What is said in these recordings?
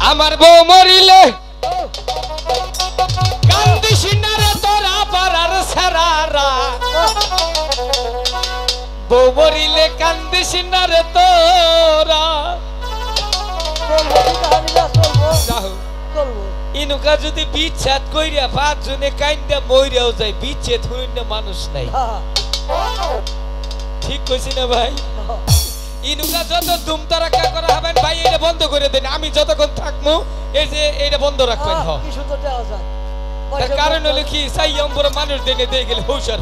আমার বউ মরিলে কান্দিস না রে তোরা পারার সারারা বউ মরিলে কান্দিস না রে তোরা ইনুকা যদি বিচ্ছেদ কইরা 5 জনে কাইন্দা মইরাও যায় বিচ্ছেদ হইন না মানুষ নাই ঠিক কইছি না ভাই ইনুকা যত দুমতারাকা করা হবেন ভাই এটা বন্ধ করে দেন আমি যতক্ষণ থাকমু এই যে এটা বন্ধ রাখবেন হ কি সুন্দর দেওয়া যায় তার কারণ হলো কি সাইয়ম্বর মানুষ দেনে দিয়ে গেলে হুশার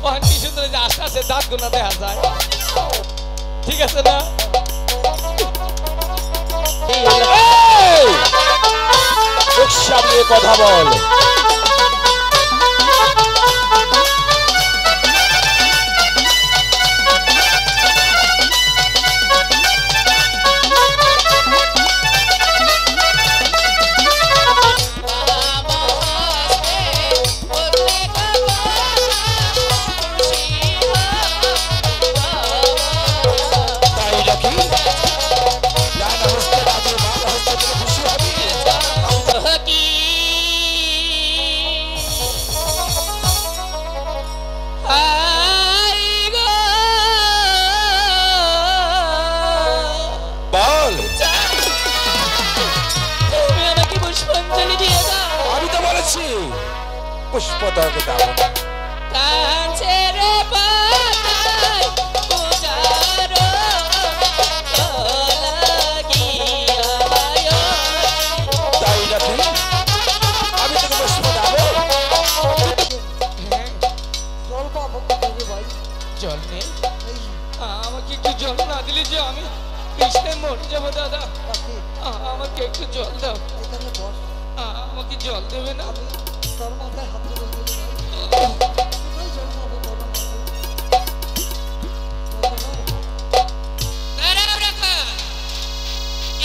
ওহান কি সুন্দর যে আস্তে আস্তে দাঁত গোনা দেখা যায় ঠিক আছে না সামনে কথা বল পুষ্পদাকে দাও কাছের পাতায় পূজারো লাগিয়া তাই নাকি আমি তোকে পুষ্প দাও জল পাবো কোথায় ভাই জল নেই আমাকে একটু জল না দিলে যে আমি কৃষ্ণে মরে যাবো দাদা আমাকে একটু জল দাও এখানে বস আমাকে জল দেবে না তোর মাথায় হাত তুলে দিই কোথায় জল পাবো তোর মাথায় দাঁড়াও রাখা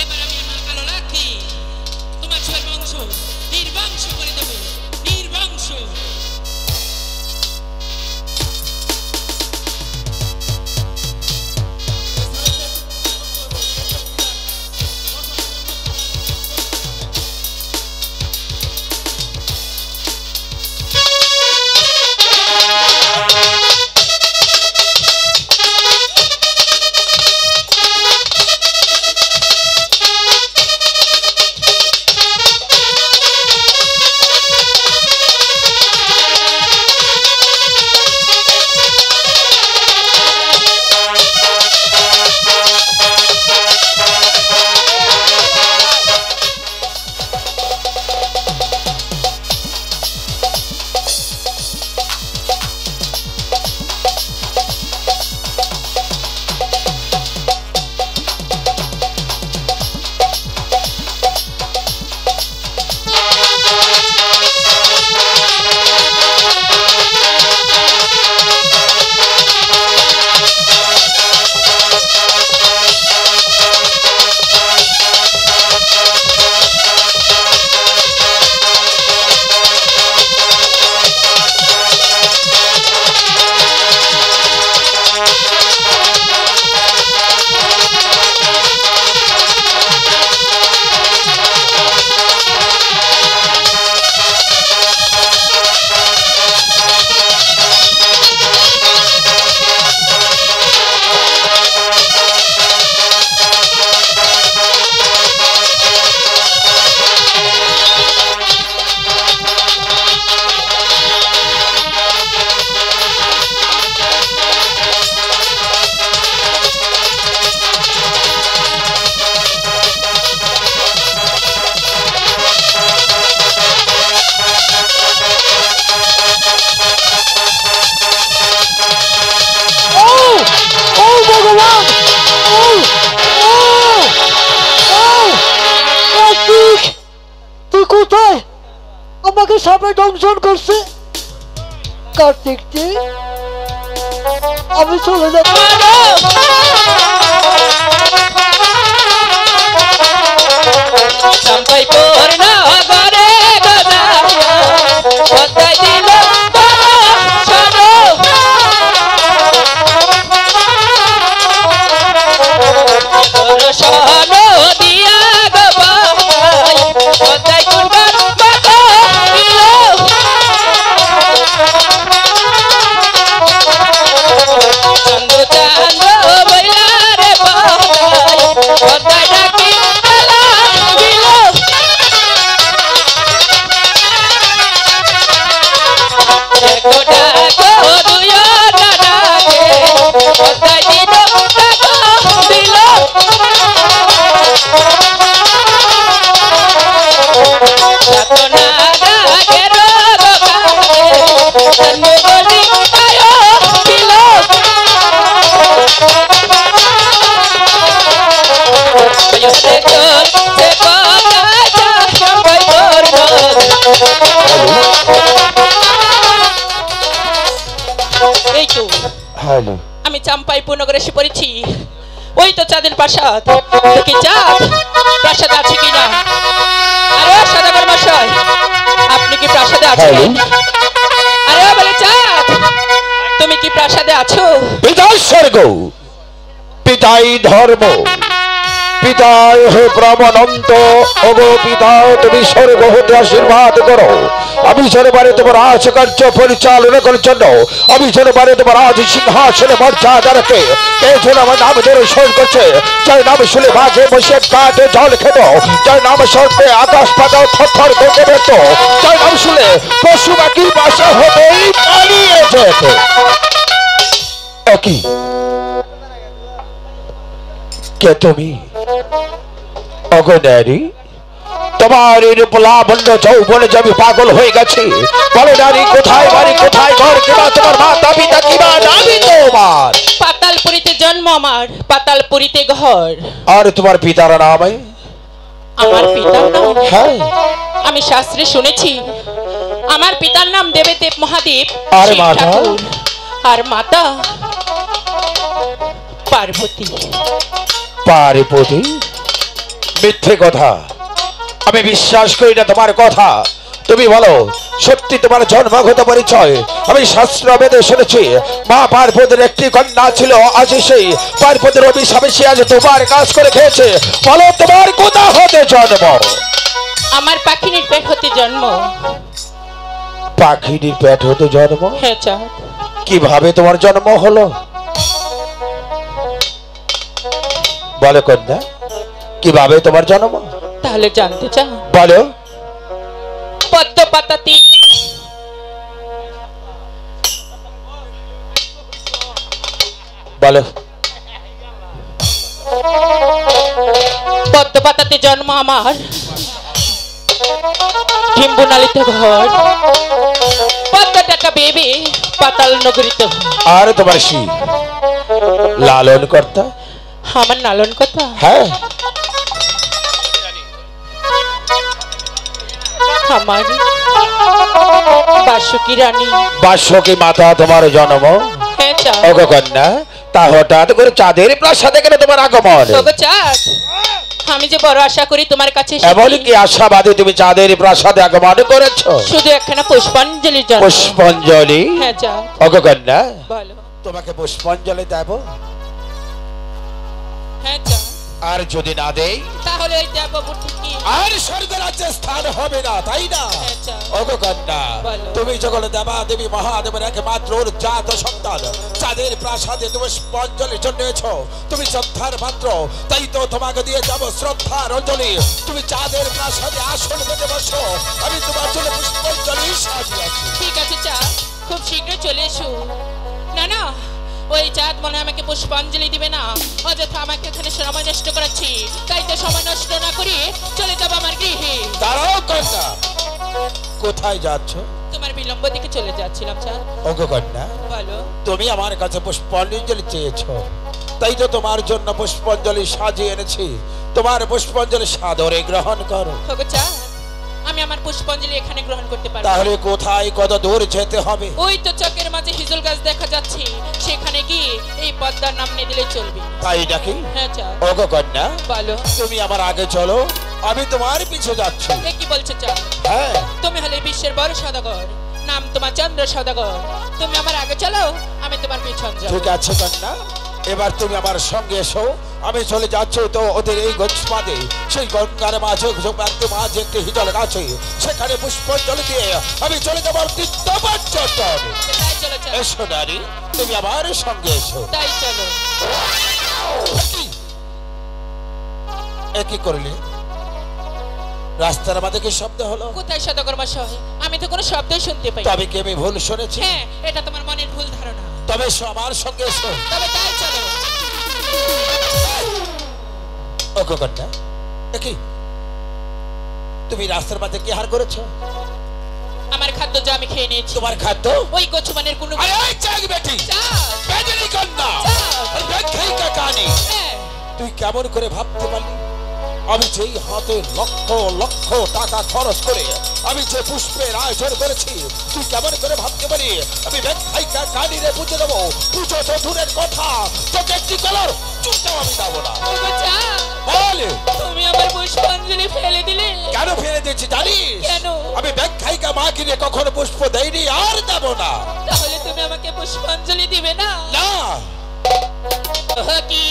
এবার আমি আমার কালো লাঠি তোমার ছেলের বংশ নির্বংশ করে দেবো নির্বংশ আমাকে সাপে দংশন করছে কার্তিক জি আমি চলে যাবো চম্পাইপুর নগরে গদাইয়া কোথায় দিল শোনো তোর শোনো দিয়া পদ্মায় ডাকি খেলা দিল দেখো ডাকো দুয়া ডাকে পদ্মায় দিল ডাকো দিল সাতনা ডাকে রোগাকে জন্ম বলি আয়ো দিল এই তো হ্যালো আমি চাম্পাইপুরনগরে এসে পড়েছি ওই তো চাঁদের প্রাসাদ দেখি চাঁদ প্রাসাদ আছে কিনা আরে সদাগর মশাই আপনি কি প্রাসাদে আছেন আরে বলে চাঁদ তুমি কি প্রাসাদে আছো পিতাই স্বর্গ পিতাই ধর্ম পিতায় হে ব্রহ্মানন্ত ওগো পিতা তুমি স্বর্গ হতে আশীর্বাদ করো আমি যেবারে তোমার রাজকার্য পরিচালনা করার জন্য আমি যেবারে তোমার রাজ সিংহাসনে মর্যাদা রাখে কে যেন আমার নাম ধরে স্মরণ করছে যার নাম শুনে বাঘে বসে কাঠে জল খেত যার নাম স্বর্গে আকাশ পাতাল থরথর করতে বেরত যার নাম শুনে পশু পাখি বাসা হতেই পালিয়ে যেত একই কে তুমি অগনারী তোমার এই রূপলাবণ্য যৌবনে যে আমি পাগল হয়ে গেছি বলো নারী কোথায় বাড়ি কোথায় ঘর কিবা তোমার মাতা পিতা কিবা নামি তোমার পাতালপুরীতে জন্ম আমার পাতালপুরীতে ঘর আর তোমার পিতার নাম আমার পিতার নাম হ্যাঁ আমি শাস্ত্রে শুনেছি আমার পিতার নাম দেবদেব মহাদেব আর শিব মাতা? ঠাকুর, আর মাতা পার্বতী পারিপতি মিথ্যে কথা আমি বিশ্বাস করি না তোমার কথা তুমি বলো সত্যি তোমার জন্মগত পরিচয় আমি শাস্ত্র বেদে শুনেছি মা পার্বতীর একটি কন্যা ছিল আজ সেই পার্বতীর অভিশাপে সে আজ তোমার কাজ করে খেয়েছে বলো তোমার কোথা হতে জন্ম আমার পাখিনীর পেট হতে জন্ম পাখিটির পেট হতে জন্ম হ্যাঁ চাঁদ কিভাবে তোমার জন্ম হলো বলো কন্যা কিভাবে তোমার জন্ম তাহলে জানতে চাও বলো পদ্ম পাতাতে বলো পদ্ম পাতাতে জন্ম আমার হিম্বুনালিতে ঘর পদ্ম টাকা বেবে পাতাল নগরীতে আর তোমার সি লালন কর্তা আমার নালন কথা হ্যাঁ আমার বাসুকি রানী বাসকি মাতা তোমার জন্ম হ্যাঁ চাঁদ ওগো কন্যা তা হঠাৎ করে চাঁদের প্রাসাদে কেন তোমার আগমন ওগো চাঁদ আমি যে বড় আশা করি তোমার কাছে এসেছি। এমন কি আশাবাদী তুমি চাঁদের প্রাসাদে আগমন করেছ শুধু একখানা পুষ্পাঞ্জলির জন্য পুষ্পাঞ্জলি হ্যাঁ চাঁদ ওগো কন্যা বলো তোমাকে পুষ্পাঞ্জলি দেব হ্যাঁ চাঁদ আর যদি না দেই তাহলে ওই দেব বুটিকি আর স্বর্গরাজ্যে স্থান হবে না তাই না হ্যাঁ চাঁদ ওগো কন্যা বলো। তুমি যখন দেবা দেবী মহাদেবের একমাত্র জাত সন্তান চাঁদের প্রাসাদে তুমি পুষ্পাঞ্জলির জন্য এসো তুমি শ্রদ্ধার পাত্র তাই তো তোমাকে দিয়ে যাব শ্রদ্ধার অঞ্জলি তুমি চাঁদের প্রাসাদে আসন পেতে বসো আমি তোমার জন্য পুষ্পাঞ্জলি সাজিয়েছি ঠিক আছে চাঁদ খুব শীঘ্রই চলে এসো না না ওই চাঁদ মনে হয় আমাকে পুষ্পাঞ্জলি দিবে না অযথা আমাকে এখানে সময় নষ্ট করাচ্ছি তাই তো সময় নষ্ট না করে চলে যাবো আমার গৃহে দাঁড়াও কন্যা কোথায় যাচ্ছ তোমার বিলম্ব দিকে চলে যাচ্ছিলাম চাঁদ ওগো কন্যা বলো তুমি আমার কাছে পুষ্পাঞ্জলি চেয়েছো তাই তো তোমার জন্য পুষ্পাঞ্জলি সাজিয়ে এনেছি তোমার পুষ্পাঞ্জলি সাদরে গ্রহণ করো ওগো চাঁদ আমি আমার পুষ্পাঞ্জলি এখানে গ্রহণ করতে পারবো তাহলে কোথায় কত দূর যেতে হবে ওই তো চকের মাঝে হিজল গাছ দেখা যাচ্ছে সেখানে গিয়ে এই পদ্মার নাম নিয়ে দিলে চলবে তাই নাকি হ্যাঁ চাঁদ ওগো কন্যা বলো তুমি আমার আগে চলো আমি তোমার পিছু যাচ্ছি এ কি বলছো চাঁদ হ্যাঁ তুমি হলে বিশ্বের বড় সদাগর নাম তোমার চন্দ্র সদাগর তুমি আমার আগে চলো আমি তোমার পিছন যাবো ঠিক আছে কন্যা এবার তুমি আমার সঙ্গে এসো আমি চলে যাচ্ছি তো ওদের এই গঞ্জপাদে সেই গঙ্গার মাঝে মাঝে একটি হিজল গাছে সেখানে পুষ্পাঞ্জলি দিয়ে আমি চলে যাবো তীর্থবাদ চট্টগ্রামে। তাই চলো চাঁদ এসো নারী তুমি আমার সঙ্গে এসো তাই চলো একই করলে রাস্তার মাঝে কি শব্দ হলো? কোথায় সদাগর মশাই? আমি তো কোনো শব্দই শুনতে পাই। তবে কি আমি ভুল শুনেছি? হ্যাঁ, এটা তোমার মনের ভুল ধারণা। তবে আমার সঙ্গে এসো। তবে তাই চলো। ও খোকনটা, দেখি তুমি রাস্তার মাঝে কি হার করেছো? আমার খাদ্য যা আমি খেয়ে নিয়েছি। তোমার খাদ্য? ওই কচুমানের কোনো আরে ওই চাক বেটি, বেজলি কন্যা, আর ব্যাখ্যায়িকা কানি। হ্যাঁ, তুই কেমন করে ভাবতে পারলি আমি যেই হাতে লক্ষ লক্ষ টাকা খরচ করে আমি যে পুষ্পের আয়োজন করেছি, তুই কেমন করে ভাবতে পারি আমি ব্যাখ্যায়িকা কানি রে বুঝে দেবো? পুজো তো দূরের কথা, তোকে একটি কলার চুলটাও আমি দেবো না। বল, তুমি আমার পুষ্পাঞ্জলি ফেলে দিলে। কেন ফেলে দিয়েছি জানিস? কেন? আমি ব্যাখ্যায়িকা মা কিনে কখনো পুষ্প দেইনি আর দেব না। তাহলে তুমি আমাকে পুষ্পাঞ্জলি দিবে না? না। কি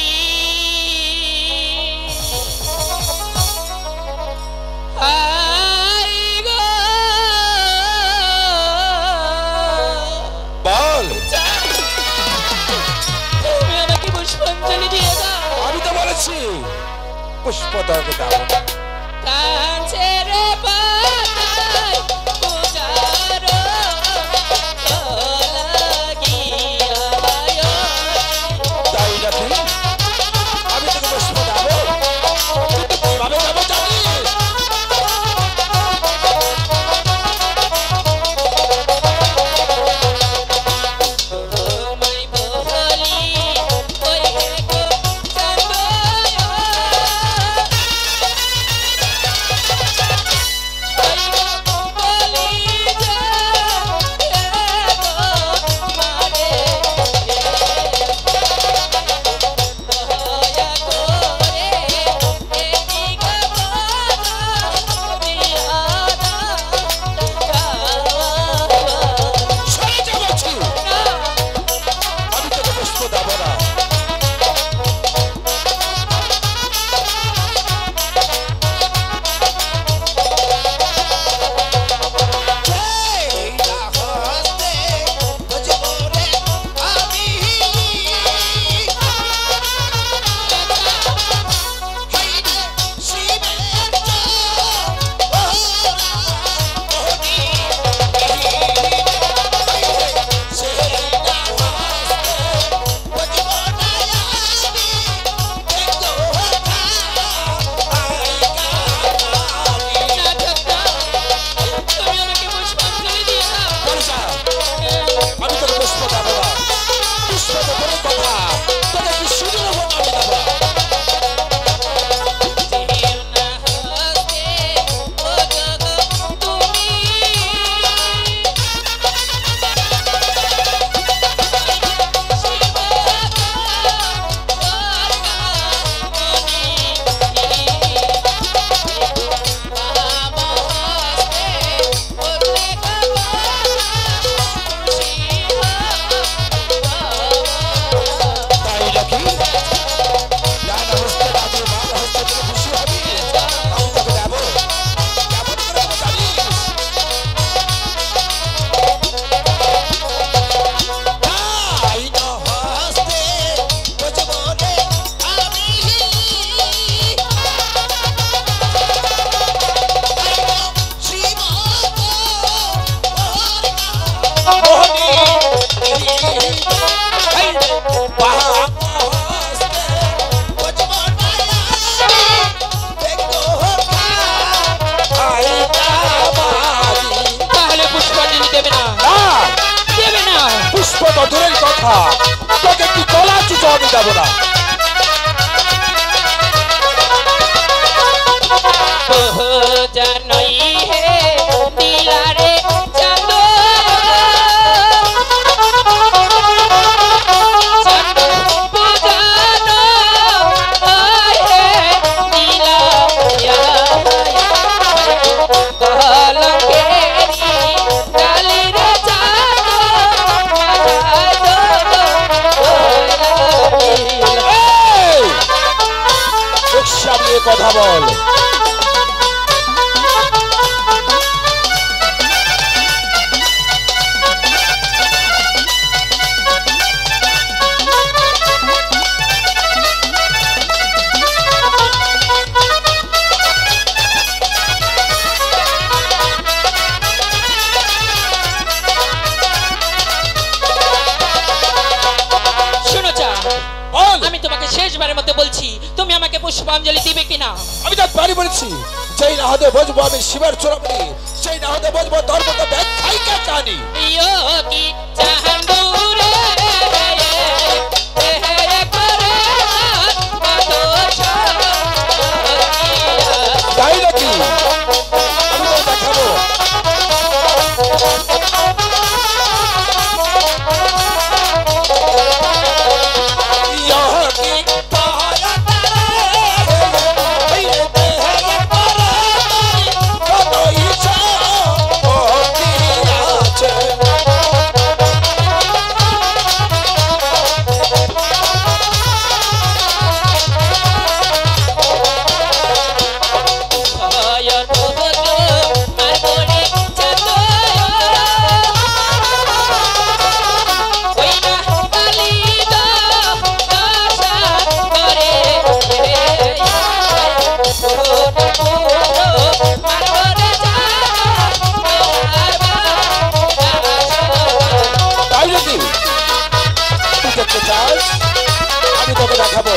বল, তুমি আমাকে পুষ্পাঞ্জলি দিয়ে দাও। আমি তো বলেছি পুষ্প তোকে দেবো না। কাছের পাতায় পূজার লাগিয়া তাই নাকি? আমি তোকে পুষ্প দেবো, কিন্তু কিভাবে দেবো জানিস? তোমায় বলি ওই গো চাঁদয়, ওই গো বলি যে মারে দয়া করে এদিকে দিয়া সরে যা বলছি, আমি তোকে পুষ্প দেবো না। তুমি আমাকে পুষ্পাঞ্জলি দিয়ে দাও। বল যা, আমি তোকে পুষ্প দেবো না। পুষ্প তো দূরের কথা, তোকে কি শুনে নেবো না, আমি দেবো না। যেও না হস্তে ও জগৎ তুমি, তাই নাকি? ডান হস্তে রাজু, বাম হস্তে তুমি খুশি হবি, আমি তোকে দেবো। কেমন করে দেবো জানিস? তাই না হস্তে বুঝবো রে আমি, তাহলে পুষ্পাঞ্জলি দেবে না? দেবে না? পুষ্প তো দূরের কথা, তোকে কি কলা চুচো আমি দেবো না। জানই হে দিলারে চাঁদ, চাঁদ পূজানো হে দিলা কলঙ্কেরি কালিরে চাঁদ আমি তার বাড়ি বলেছি যেই না হতে বুঝবো আমি শিবের চূড়ামণি, সেই না হতে বুঝবো ধর্মটা ব্যাখ্যাইকা জানি। योगी चांदूरे তাই নাকি? আমি তো দেখাবো। আমি তোকে দেখাবো।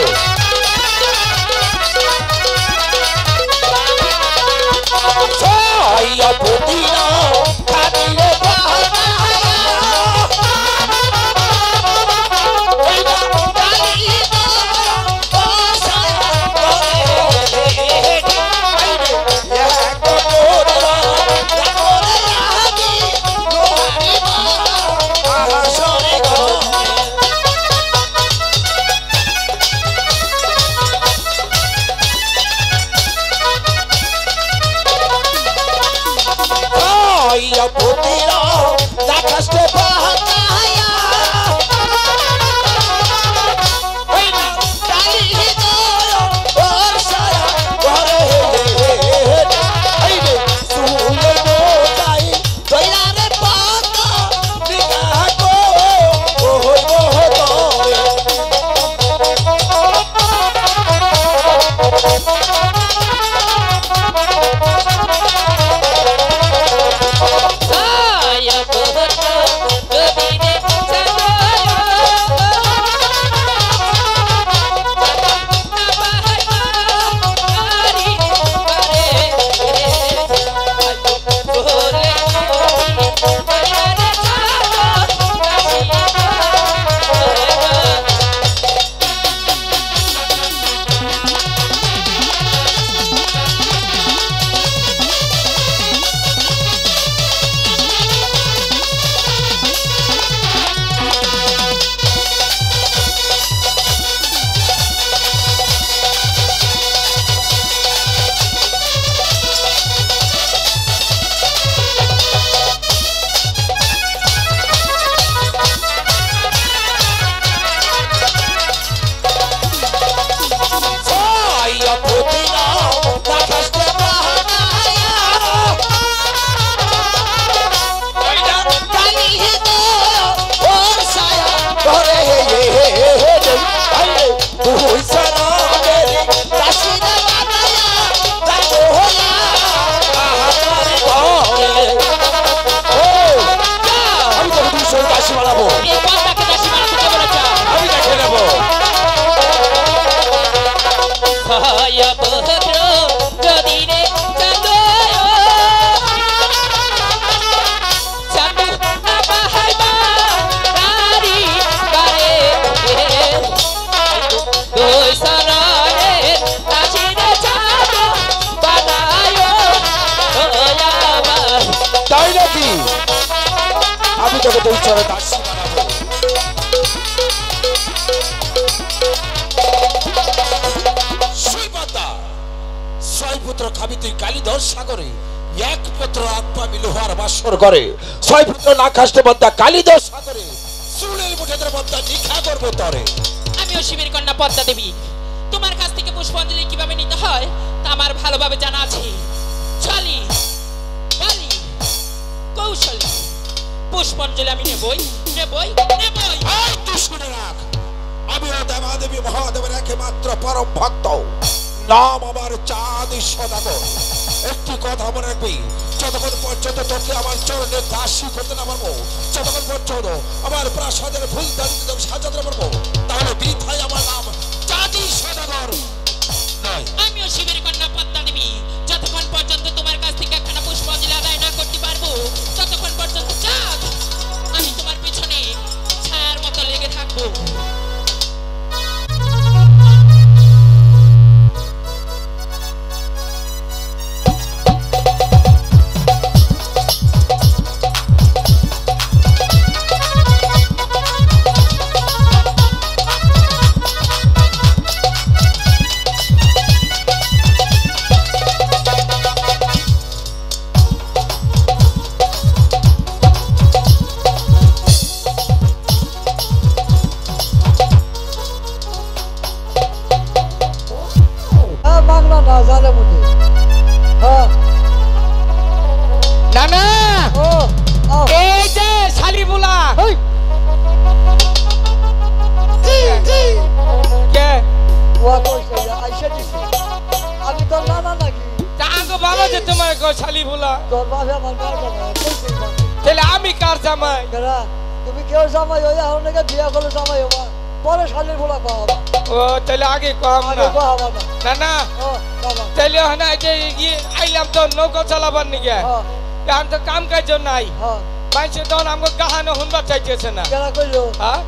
করে ছয় পুত্র না খাসতে বদ্দা কালিদাস সাগরে চুলের মুঠেদের বদ্দা নিখা করব তরে। আমিও শিবের কন্যা পদ্মা দেবী, তোমার কাছ থেকে পুষ্পাঞ্জলি কিভাবে নিতে হয় তা আমার ভালোভাবে জানা আছে। চলি বলি কৌশলী পুষ্পাঞ্জলি আমি নেবই নেবই নেবই। আর তুই শুনে রাখ, আমি দেবাদেবী মহাদেবের একমাত্র পরম ভক্ত, নাম আমার চাঁদ সদাগর। একটি কথা মনে রাখবি, যতক্ষণ পর্যন্ত তোকে আমার চরণে দাসী করতে না পারবো, যতক্ষণ পর্যন্ত আমার প্রাসাদের ফুল দাঁড়িয়ে তোকে সাজাতে না পারবো, তাহলে বৃথায় আমার নাম চাঁদ সদাগর নয়। আমিও শিবের কন্যা না নাকি তা আঙ্গো বাবা যে তোমার শালি ভোলা তোর বাবা আমার বাবা কইছিস না তাহলে আমি কার জামাই কেরা তুমি কেউ জামাই হই এখন নাকি বিয়া করে জামাই হবা পরে শালির বলা পাওয়া ও তাহলে আগে কম আগে না পাওয়া না না না ও বাবা তাহলে না এই যে ইয়ে আইলাম তো নৌকা চালাবার নিগে হ্যাঁ এখন তো কাম কাজ নাই হ্যাঁ মাইছে তখন আমাকে গাহানো শুনবার চাইতেছে না কেরা কইলো হ্যাঁ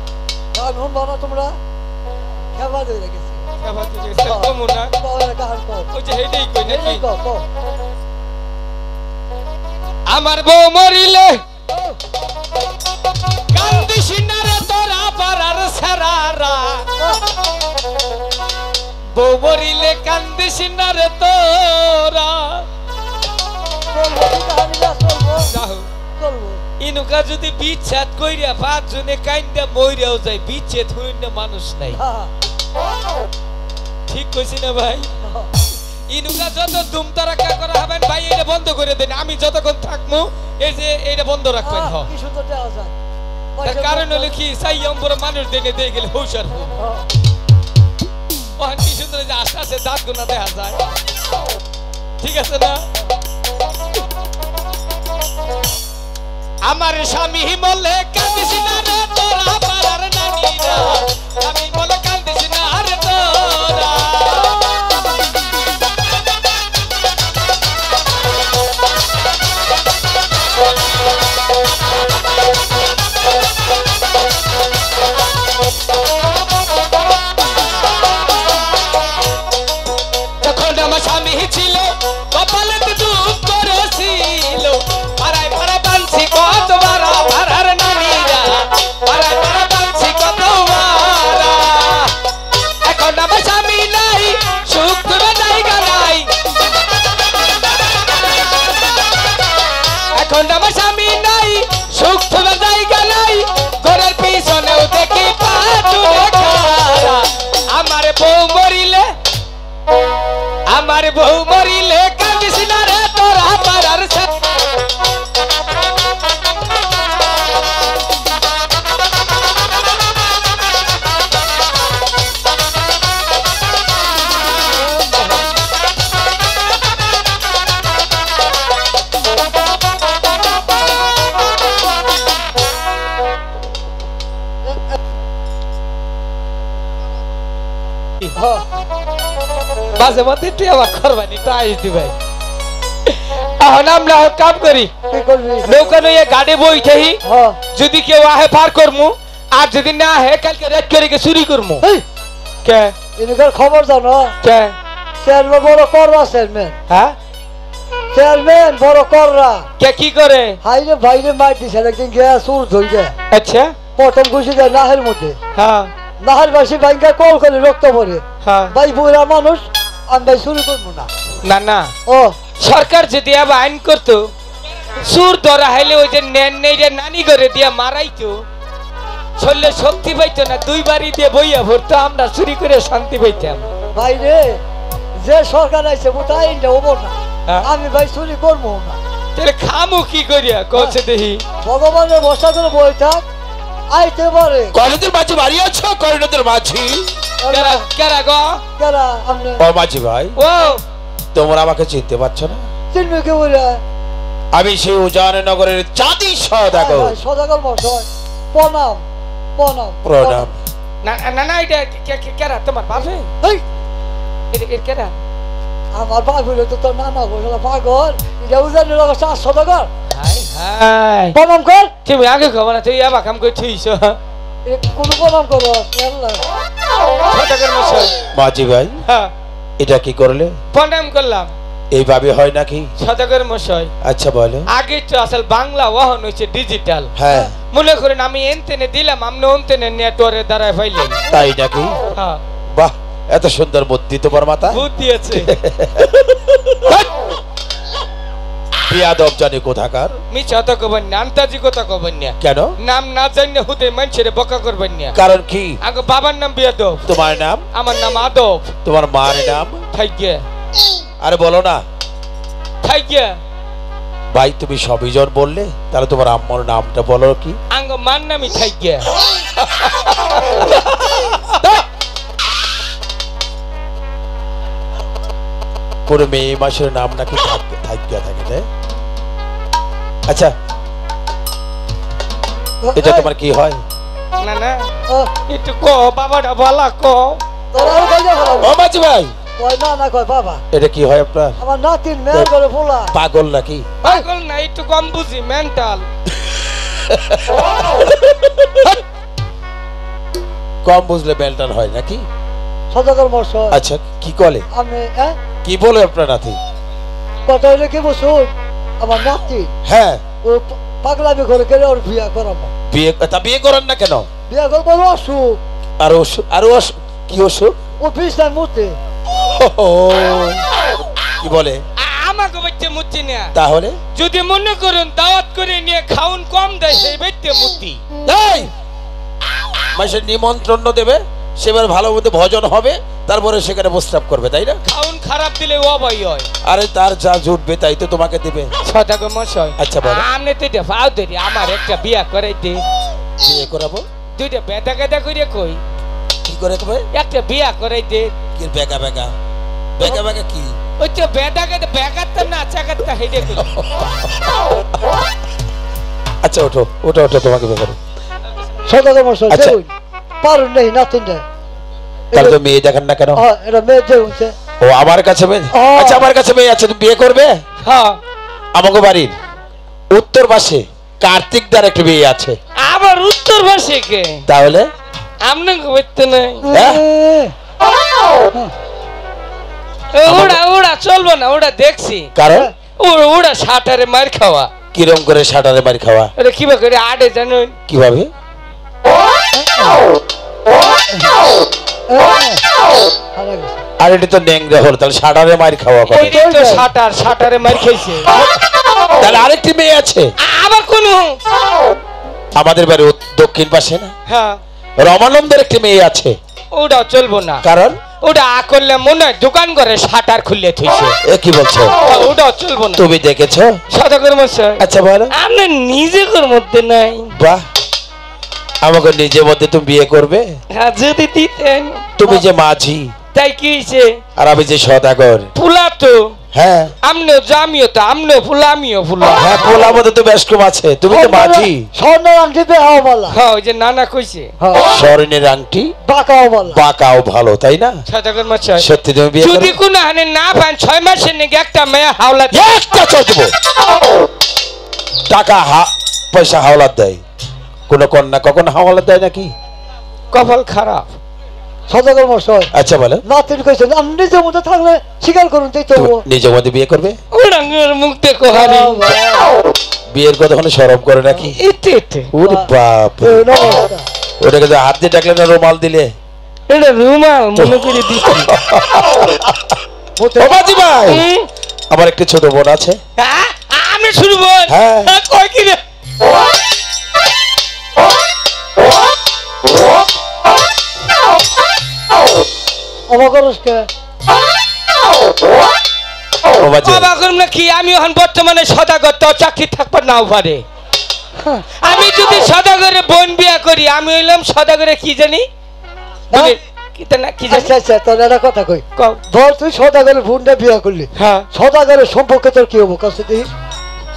গান শুনবা না তোমরা খেবা দিয়ে রেখেছি এবার তো দেখছি, কমু না পাওয়ার গান কও ওই যে হেডেই কই নাকি এই কও কও আমার বউ মরিলে কান্দিস না রে তোরা পারার সারারা বউ মরিলে কান্দিস না রে তোরা চলবো কি কাহিনী না চলবো যাও চলবো ইনুকা যদি বিচ্ছেদ কইরা পাঁচ জনে কাইন্দা মইরাও যায় বিচ্ছেদ হইন না মানুষ নাই হ্যাঁ ঠিক কইছি না ভাই ইনুকা যত দুমতারাক্কা করা হবেন ভাই এটা বন্ধ করে দেন আমি যতক্ষণ থাকমু এই যে এটা বন্ধ রাখবেন হ কি সুন্দর দেওয়া যায় তার কারণ হলো কি সাই অম্বর মানুষ দেনে দিয়ে গেলে হুশার হই ওখান কি সুন্দর যে আস্তে আস্তে দাঁত গোনা দেখা যায় ঠিক আছে না আমার স্বামী বলে কাঁদিস না রে তোরা পারার নানিরা আমি বলে কাঁদিস না রে তোরা যখন আমার স্বামী ছিল কপালে দুঃখ করেছিল পাড়ায় পাড়ায় বানছি কত বারা পাড়ার নানিরা পাড়ায় পাড়ায় বানছি কত বারা এখন আমার স্বামী নাই সুখ করে জায়গা নাই এখন আমার স্বামী নাই সুখ করে জায়গা নাই ঘরের পিছনেও দেখি পাটুরে খারা আমার বউ মরিলে কাঁদিস না রে তোরা পারার মাঝে মধ্যে তুই আবার করবানি তো আইস দি ভাই এখন আমরা কাম করি কি করবি নৌকা নইয়ে গাড়ি বইতেই হ্যাঁ যদি কেউ আহে পার করমু আর যদি না আহে কালকে রেড করে কে চুরি করমু এই কে এদিকের খবর জানো কে চেয়ারম্যান বড় কররা চেয়ারম্যান হ্যাঁ চেয়ারম্যান বড় কররা কে কি করে হাইরে ভাইরে মার দিছে একদিন গিয়া সুর ধইছে আচ্ছা প্রথম ঘুষি দেয় নাহের মধ্যে হ্যাঁ নাহের বাসী ভাইঙ্গা কল করে রক্ত পড়ে হ্যাঁ ভাই বুড়া মানুষ আমি ভাই শুরু করবো না না না ও সরকার যদি আবার আইন করতো সুর ধরা হইলে ওই যে নেই রে নানি করে দিয়া মারাইতো শরীরে শক্তি পাইতো না দুই বাড়ি দিয়ে বইয়া ভরতো আমরা চুরি করে শান্তি পাইতাম ভাই রে যে সরকার আইছে ওটা আইনটা হবো না হ্যাঁ। আমি ভাই চুরি করবো না তাহলে খামু কি করিয়া কছে দেখি ভগবানের বসা করে বই থাক আইতে পারে কর্ণদের মাঝি বাড়ি আছো কর্ণদের মাঝি কেরা কেরা গো কেরা আপনি ও মাঝি ভাই ও তোমরা আমাকে চিনতে পারছো না চিনবে কে বলে আমি সেই উজাননগরের চাঁদি সদাগর সদাগর মশাই প্রণাম প্রণাম প্রণাম না না না এটা কেরা তোমার বাপে এই এটা কেরা আমার বাপ হইলে তো তোর নানা বসে পাগল এটা উজানের লগা 400 টাকা হাই হাই প্রণাম কর তুমি আগে খবর না তুই আবার কাম করে থইছ কোন প্রণাম করো আল্লাহ ছোটকের মশাই মাঝি ভাই হ্যাঁ এটা কি করলে প্রণাম করলাম এইভাবে হয় নাকি ছোটকের মশাই আচ্ছা বলো আগে তো আসল বাংলা ওহন হইছে ডিজিটাল হ্যাঁ মনে করেন আমি এনতেনে দিলাম আপনি অন্তেনে নেটওয়ার্কের দ্বারা পাইলেন তাই নাকি হ্যাঁ বাহ এত সুন্দর বুদ্ধি তোমার মাথা বুদ্ধি আছে বিয়াদব জানি কোথাকার মিছা তো কবেন না আন্তাজি কথা কবেন না কেন নাম না জানলে হুদে মানুষের বকা করবেন না কারণ কি আগে বাবার নাম বিয়াদব তোমার নাম আমার নাম আদব তোমার মার নাম থাইকে আরে বলো না থাইকে ভাই তুমি সবিজন বললে তাহলে তোমার আম্মার নামটা বলো কি আঙ্গ মান নামই থাইকে কোন মেয়ে মাসের নাম নাকি থাকিয়া থাকে তাই? আচ্ছা এটা তোমার কি হয়? না না ও, একটু ক বাবাটা বলা ক তোর আর কই যাবো ও মাঝি ভাই কই না না কই বাবা এটা কি হয় আপনার? আমার নাতিন মেয়ের করে বলা পাগল নাকি? পাগল না একটু কম বুঝি মেন্টাল কম বুঝলে মেন্টাল হয় নাকি? সদাগর মশাই আচ্ছা কি বলে? আমি কি বলে আপনার নাতি? কথা হইলে কি বসুন আমার নাতি হ্যাঁ ও পাগলামি করে গেলে ওর বিয়া করাবো বিয়ে করেন না কেন? বিয়া করবো অসুখ আরো কি অসুখ? ও বিছনায় মুতে কি বলে? আমাকে বাচ্চা মুতি না তাহলে যদি মনে করুন দাওয়াত করে নিয়ে খাউন কম দেয় সেই বাচ্চা মুতি এই মাসের নিমন্ত্রণ দেবে, সেবার ভালো মতো ভজন হবে, তারপরে সেখানে প্রস্তাব করবে তাই না? খাউন খারাপ দিলে অবাই হয়। আরে তার যা জুটবে তাই তো তোমাকে দেবে। সদাগর মশাই আচ্ছা বলো। আমনে তো এটা ফাও ধরি আমার একটা বিয়া করাইতে বিয়ে করাবো? দুইটা বেদা গেদা করে কই কি করে কবে? একটা বিয়া করাইতে কি বেকা বেকা বেকা বেকা কি? ওই তো বেদা গেদা বেকাতাম না চাকাতা হেডে কই আচ্ছা ওঠো ওঠো ওঠো তোমাকে বেকার। সদাগর মশাই আচ্ছা। দেখুন পারুন নেই নাতিন নেই তাহলে তো মেয়ে দেখেন না কেন? এটা মেয়ে দেখুন ও আমার কাছে মেয়ে? হ্যাঁ। আচ্ছা আমার কাছে মেয়ে আছে, তুমি বিয়ে করবে? হ্যাঁ আমাকে বাড়ির উত্তর পাশে কার্তিক দার একটা মেয়ে আছে। আবার উত্তর ভাষে কে তাহলে আমনে কইতে নাই হ্যাঁ? ওড়া ওড়া চলবো না ওড়া দেখছি কারণ ওড়া সাটারে মার খাওয়া কিরম করে সাঁটারে মারি খাওয়া? ওটা কিবা করে আড়ে জানুন কিভাবে? আর এটা তো ন্যাংরা হলো, তাহলে সাঁটারে মারি খাওয়া করে। ওইটাই তো সাটারে মার খাইছে তাহলে আরেকটি মেয়ে আছে আবার কোন আমাদের বাড়ি দক্ষিণ পাশে না, হ্যাঁ রমানন্দের একটি মেয়ে আছে। ওটা চলবো না কারণ ওটা করলে মনে হয় দোকান করে শাটার খুলে থইছে এ কি বলছো? ওটা চলবো না তুমি দেখেছো? সদাগর মশাই আচ্ছা বলো। আপনি নিজের মধ্যে নাই বাহ, আমাকে নিজের মধ্যে তুমি বিয়ে করবে? হ্যাঁ যদি দিতেন তুমি যে মাঝি তাই কি হয়েছে আর আমি যে সদাগর। ফুলা তো হ্যাঁ আমনেও জামিও তো আমনেও ফুলা আমিও ফুলা হ্যাঁ, পোলা মধ্যে তো বেশ কম আছে, তুমি তো মাঝি। স্বর্ণের আংটি বেহাও বলা হ্যাঁ ওই যে নানা কইছে স্বর্ণের আংটি বাঁকাও বলা বাঁকাও ভালো তাই না? সদাগর মশাই সত্যি তুমি বিয়ে যদি করবে? কোনো হানে না পান 6 মাসের নাকি একটা মেয়ে হাওলা একটা চলবো টাকা পয়সা হাওলাত দেয়, কোন কন্যা কখন হাওলাত দেয় নাকি? কপাল খারাপ সদাগর মশাই আচ্ছা বলো, নাতিন কইছেন আপনি নিজের মধ্যে থাকলে স্বীকার করুন তাই তো তুমি নিজের মধ্যে বিয়ে করবে? ওরাঙ্গের মুখ দেখো হারি বিয়ের কথা হলে শরম করে নাকি? এতে এতে ওরে বাপ, ওটাকে তো হাত দিয়ে ডাকলে না রুমাল দিলে? এটা রুমাল মনে করে দিচ্ছি ও মাঝি ভাই, আমার একটি ছোট বোন আছে। হ্যাঁ, আমি শুরু বল হ্যাঁ। কয় কি রে আমার করসকে ও মাঝি ভাই, বাবা করুন না কি আমি এখন বর্তমানে সদাগর তো চাকরি থাকবার নাও পারে আমি যদি সদাগরে বোন বিয়া করি আমি হইলাম সদাগরে কি জানি বোনের- কি তা না কি জানি আচ্ছা আচ্ছা তোর একটা কথা কই কও। ধর তুই সদাগরের বোনটা বিয়া করলি হ্যাঁ সদাগরের সম্পর্কে তোর কি হবো কাছে দেখি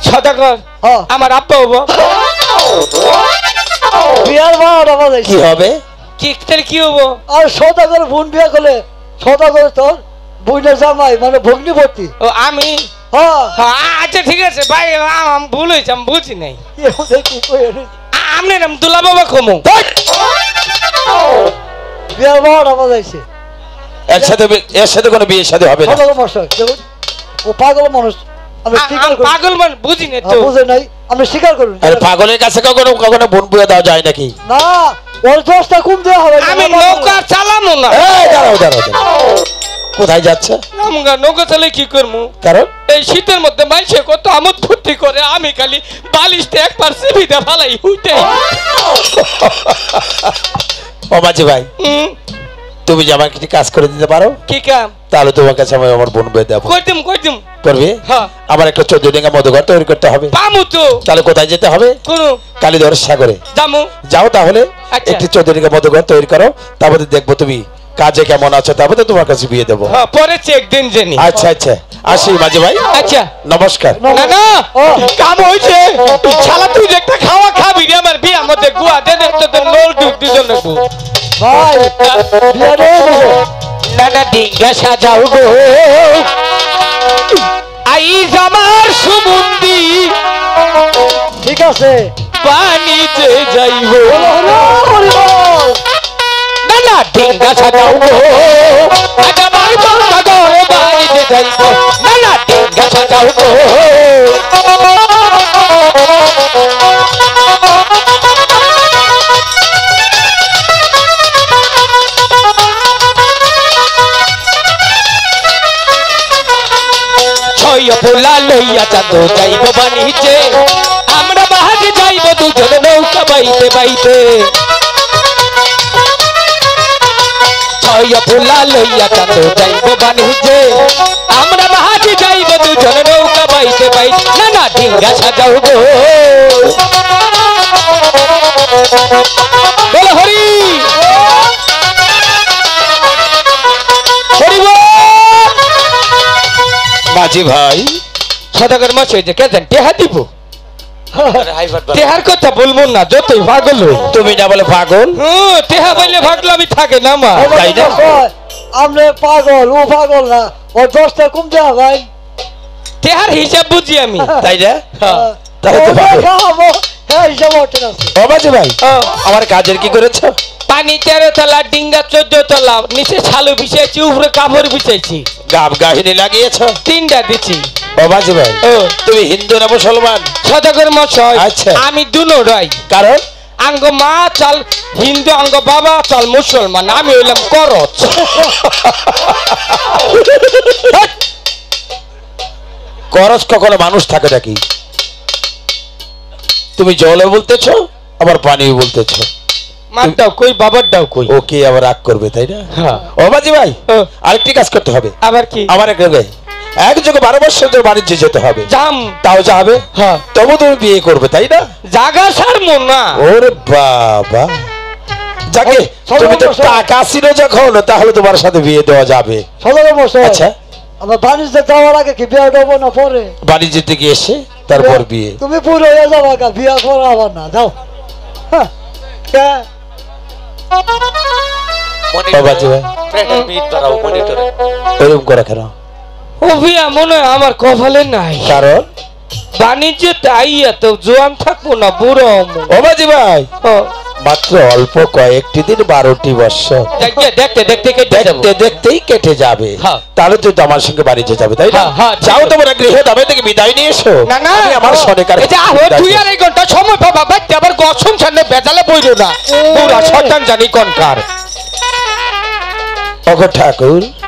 সদাগর হ্যাঁ আমার আব্বা হবো বিয়ার বারোটা কি বাজাইছি হবে? কি তাহলে কি হবো আর সদাগরের বোন বিয়া করলে সদাগরের তোর বোনের জামাই মানে ভগ্নিপতি ও আমি হ্যাঁ হ্যাঁ, আচ্ছা ঠিক আছে ভাই আমি ভুল হয়েছে আমি বুঝি নাই এও দেখি কই রে। আপনি নাম দুলা বাবা কমু বিয়ার বারোটা বাজাইছে একসাথে এর সাথে কোনো বিয়ে সাথে হবে না। সদাগর মশাই দেখুন ও পাগল মানুষ আমি স্বীকার করি পাগল মান বুঝি না তো বুঝে নাই আমি স্বীকার করুন আরে পাগলের কাছে কখনো কখনো বোন বুয়ে দেওয়া যায় নাকি? না ওর দশটা কম দেওয়া হবে না। আমি নৌকা চালানো না এই দাঁড়াও দাঁড়াও দাঁড়াও। কোথায় যাচ্ছে? আমরা নৌকা চালে কি করবো কারণ এই শীতের মধ্যে মানুষে কত আমোদ ফুর্তি করে আমি খালি বালিশটা একবার সিবিটা ফালাই উঠে ও মাঝি ভাই, তুমি যে আমাকে কিছু কাজ করে দিতে পারো, কি কাম তাহলে তোমার কাছে আমি আমার বোন বুয়ে দেবো। কইতুম করবে? হ্যাঁ আমার একটা 14 ডিঙ্গা মধুঘর তৈরি করতে হবে। পামু তো তাহলে কোথায় যেতে হবে? কোন কালীধর সাগরে জামু যাও, তাহলে আচ্ছা। একটি 14 ডিঙ্গা মধুঘর তৈরি করো, তারপরে দেখবো তুমি কাজে কেমন আছে তবে তো তোমার কাছে বিয়ে দেবো। হ্যাঁ পরে চেক দিন জেনি। আচ্ছা আচ্ছা আসি মাঝি ভাই, আচ্ছা নমস্কার। না না ও। কাম হইছে শালা তুই যে একটা খাওয়া খাবি রে আমার বিয়া মধ্যে গুয়া দে দে তো নোল ডুব দিজন গো ভাই বিয়ে দিয়ে দেবো। না না ডিঙ্গা সাজাও গো আইজ আমার সুমন্দি ঠিক আছে পানিতে যাইব হরি বল। না না ডিঙ্গা সাজাও গো আজ আমার বাবা গো পানিতে যাইব না না ডিঙ্গা সাজাও গো ছয় পোলা লইয়া চাঁদ যাইব বাণিজ্যে আমরা বাহাজে যাইব দুজন নৌকা বাইতে বাইতে ছয় পোলা লইয়া চাঁদ যাইব বাণিজ্যে আমরা বাহাজে যাইব দুজন নৌকা বাইতে বাইতে না না ডিঙ্গা সাজাও গো বলো হরি হরি বল। মাঝি ভাই সদাগর মাছ হয়েছে কেন টেহা দিব টেহার কথা বলবো না যতই পাগল হই তুমি না বলে পাগল, টেহা বললে ভাগলো আমি থাকে না মা তাই না? আপনি পাগল ও পাগল না ও 10টা কম দেওয়া ভাই। টেহার হিসাব বুঝি আমি তাই না? হ্যাঁ। তাহলে তো পাগল। খাওয়াবো হ্যাঁ হিসাব ঠিক আছে। ও মাঝি ভাই আমার কাজের কি করেছো? পানি 13 তলা ডিঙ্গা 14 তলা নিচে ছালু বিছাইছি উপরে কাপড় বিছাইছি গাব গাহিনী লাগিয়েছো? 3টা দিছি ও মাঝি ভাই ও তুমি হিন্দু না মুসলমান? সদাগর মাছ আচ্ছা। আমি দুনোরাই কারণ আঙ্গ মা চাল হিন্দু আঙ্গ বাবা চাল মুসলমান আমি হইলাম করচ করস কখনো মানুষ থাকে নাকি? তুমি জলে বলতেছো আবার পানিও বলতেছো, মারটাও কই বাবারটাও কই ওকে আবার রাগ করবে তাই না? হ্যাঁ। ও মাঝি ভাই ও, আরেকটি কাজ করতে হবে, আবার কি আমার একযোগে 12 বছর ধরে বাণিজ্যে যেতে হবে, জাম তাও যাবে হ্যাঁ তবু তুমি বিয়ে করবে তাই না? জাগা সারমো না ওরে বাবা, যাকে তুমি তো টাকা ছিল যখন তাহলে তোমার সাথে বিয়ে দেওয়া যাবে। সদর বছর আচ্ছা আমার বাণিজ্যে যাওয়ার আগে কি বিয়ে দেবো না পরে? বাণিজ্য থেকে এসে তারপর বিয়ে। তুমি পুরো হয়ে যাবো গা বিয়ে করা আবার না যাও। হ্যাঁ কে? ও মাঝি ভাই ওরকম করে কেন? ও বিয়া মনে হয় আমার কপালে নাই কারণ বাণিজ্য তাই এত জোয়ান থাকবো না বুড়ো হমু। ও মাঝি ভাই ও, মাত্র অল্প কয়েকটি দিন 12টি বছর দেখতে দেখতে কেটে যাবো। দেখতে দেখতেই কেটে যাবে, হ্যাঁ। তাহলে তুই তো আমার সঙ্গে বাণিজ্য যাবে তাই না? হ্যাঁ, হ্যাঁ, যাও ঠিক। তোমরা গৃহে দামে থেকে বিদায় নিয়ে এসো। না না আমি আমার সনেকার এই যে আহো 2 আড়াই ঘন্টা সময় পাবা বাইতে আবার গছম সামনে বেজালে বইরো না পুরা শয়তান জানি কোনকার। ওগো ঠাকুর